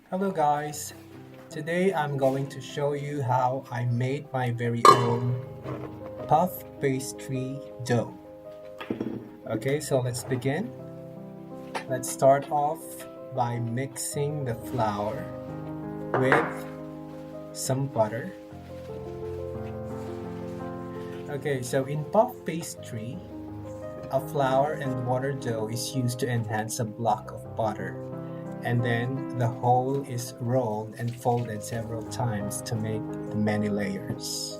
Hello guys, today I'm going to show you how I made my very own puff pastry dough. Okay, so let's begin. Let's start off by mixing the flour with some butter. Okay, so in puff pastry, a flour and water dough is used to enhance a block of butter, and then the whole is rolled and folded several times to make the many layers.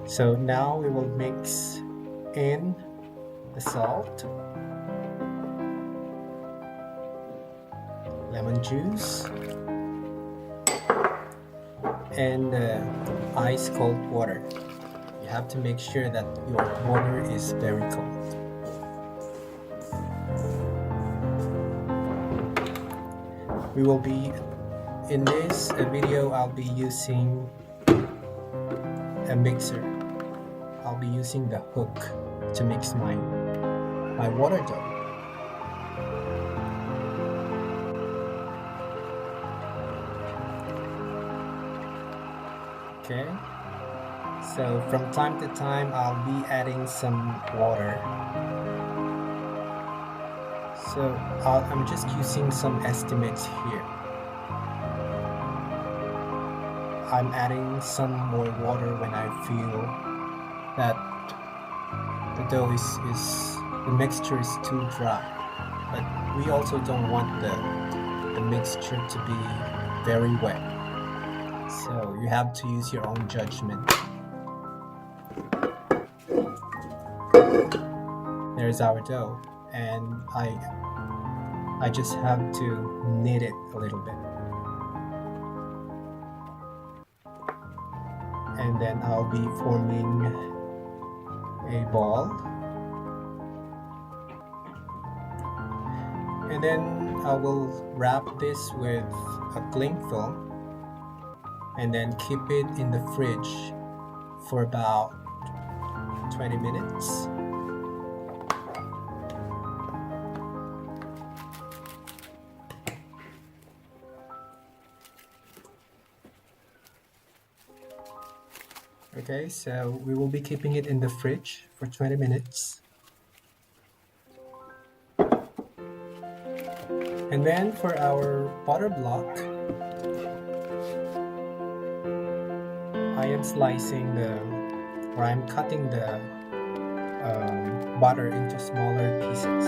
So now we will mix in the salt, lemon juice, and ice cold water. You have to make sure that your water is very cold. We will be, in this video, I'll be using a mixer. I'll be using the hook to mix my water dough. Okay, so from time to time I'll be adding some water. So I'm just using some estimates here. I'm adding some more water when I feel that the dough the mixture is too dry. But we also don't want the mixture to be very wet. So you have to use your own judgment. There's our dough, and I just have to knead it a little bit. And then I'll be forming a ball. And then I will wrap this with a cling film and then keep it in the fridge for about 20 minutes. Okay, so we will be keeping it in the fridge for 20 minutes. And then for our butter block, I am I'm cutting the butter into smaller pieces.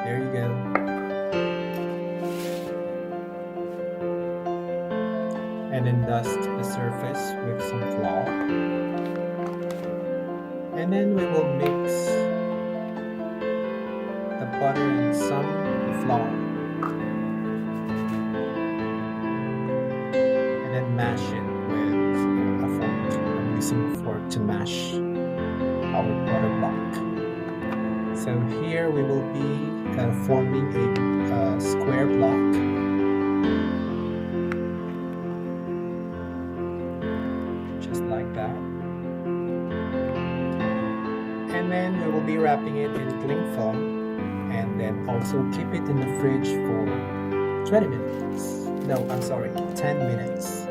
There you go. And then dust the surface with some flour. And then we will mix the butter and some flour. And then mash it with a fork. I'm using a fork to mash our butter block. So here we will be forming a square block. Just like that. And then we will be wrapping it in cling film and then also keep it in the fridge for 20 minutes. No, I'm sorry, 10 minutes.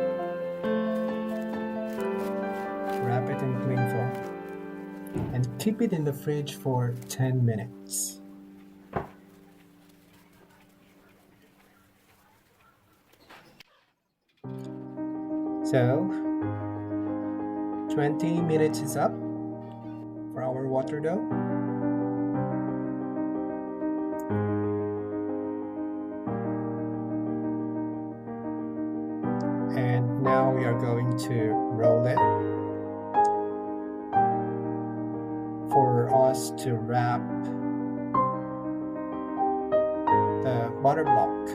Wrap it in cling film and keep it in the fridge for 10 minutes. So 20 minutes is up for our water dough. And now we are going to roll it for us to wrap the butter block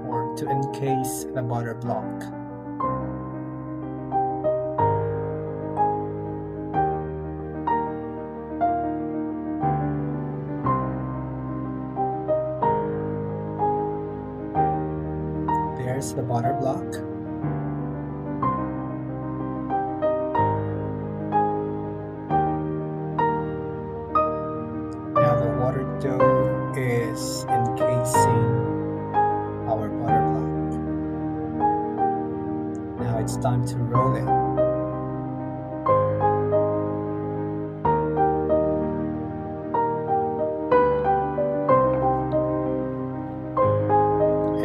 or to encase the butter block. the butter block. Now the water dough is encasing our butter block. Now it's time to roll it.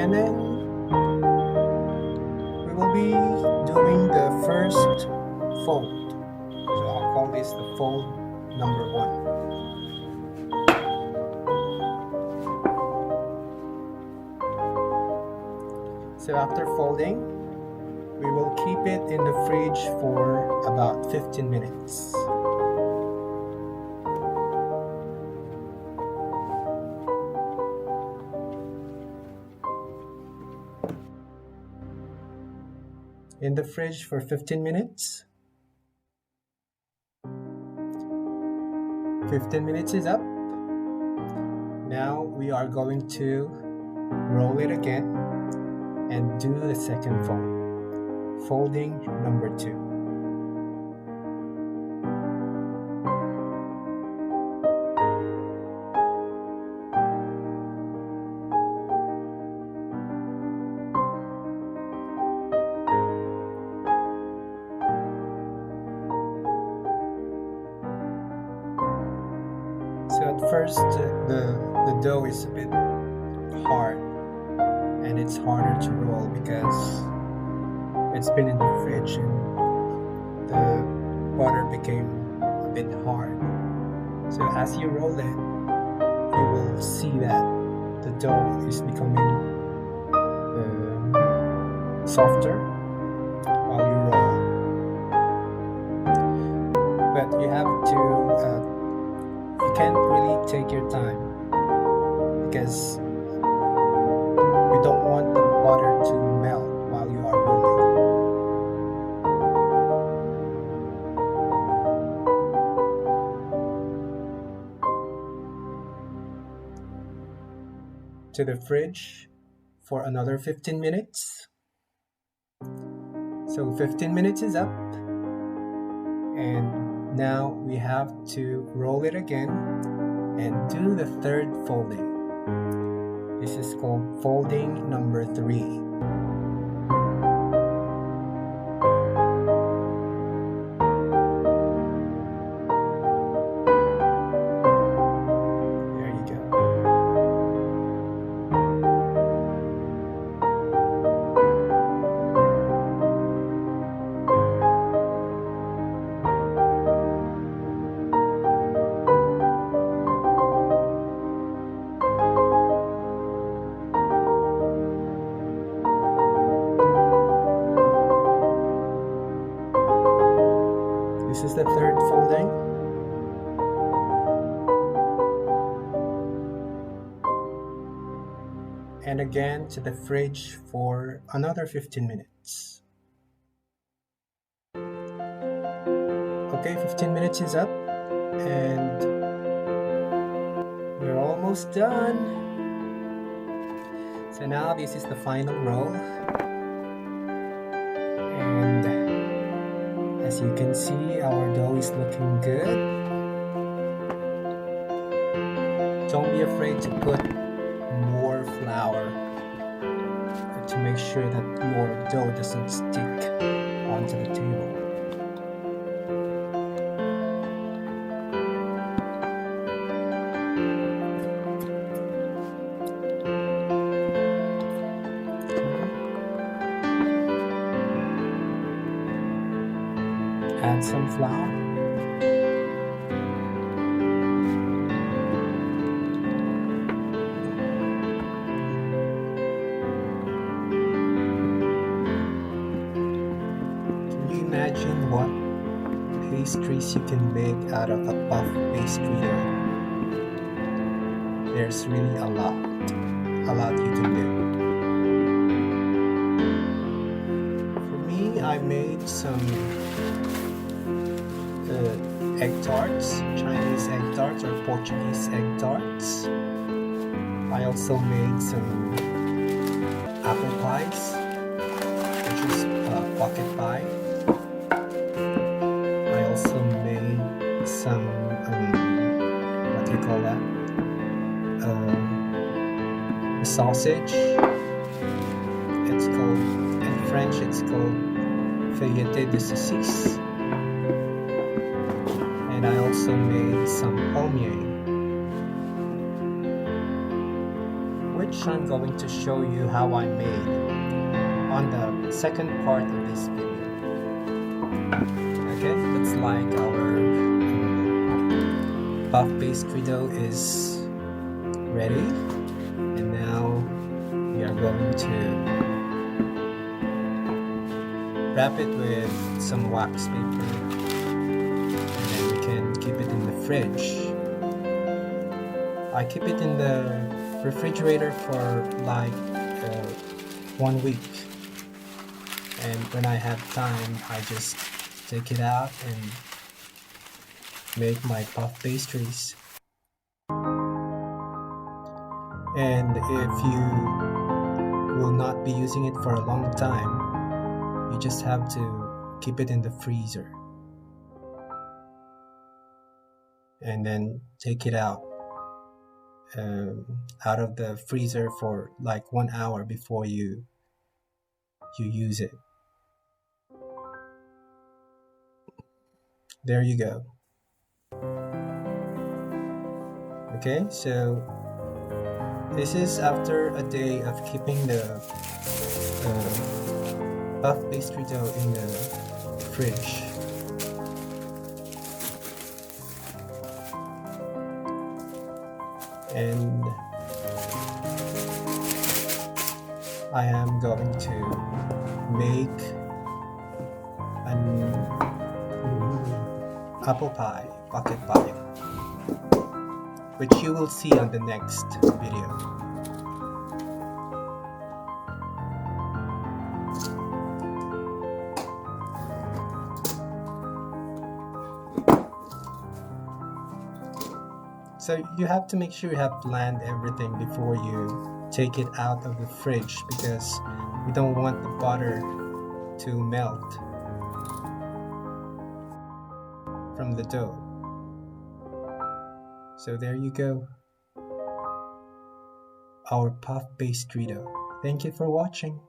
And then we will be doing the first fold. So I'll call this the fold number 1. So after folding, we will keep it in the fridge for about 15 minutes. In the fridge for 15 minutes. 15 minutes is up. Now we are going to roll it again and do the second fold, folding number 2. So at first the dough is a bit hard and it's harder to roll because it's been in the fridge and the butter became a bit hard. So as you roll it, you will see that the dough is becoming softer while you roll. But you have to you can't really take your time because we don't want the butter to melt while you are rolling. To the fridge for another 15 minutes. So 15 minutes is up, and now we have to roll it again and do the third folding. This is called folding number 3. There you go. This is the third folding. And again to the fridge for another 15 minutes. Okay, 15 minutes is up and we're almost done. So now this is the final roll. And as you can see, our dough is looking good. Don't be afraid to put more flour to make sure that your dough doesn't stick onto the table. Add some flour. Can you imagine what pastries you can make out of a puff pastry dough? There's really a lot you can do. For me, I made some egg tarts, Chinese egg tarts or Portuguese egg tarts. I also made some apple pies pocket pie. I also made some, what do you call that? A sausage. It's called, in French, it's called feuilleté de saucisse. And I also made some palmier, which I'm going to show you how I made on the second part of this video. Okay, looks like our puff pastry dough is ready, and now we are going to wrap it with some wax paper, and then we can keep it in the fridge. I keep it in the refrigerator for like 1 week, and when I have time I just take it out and make my puff pastries. And if you will not be using it for a long time, you just have to keep it in the freezer and then take it out of the freezer for like 1 hour before you use it. There you go. Okay, so this is after a day of keeping the puff pastry dough in the fridge. And I am going to make an apple pie, pocket pie, which you will see on the next video. So you have to make sure you have planned everything before you take it out of the fridge, because we don't want the butter to melt from the dough. So there you go, our puff pastry dough. Thank you for watching.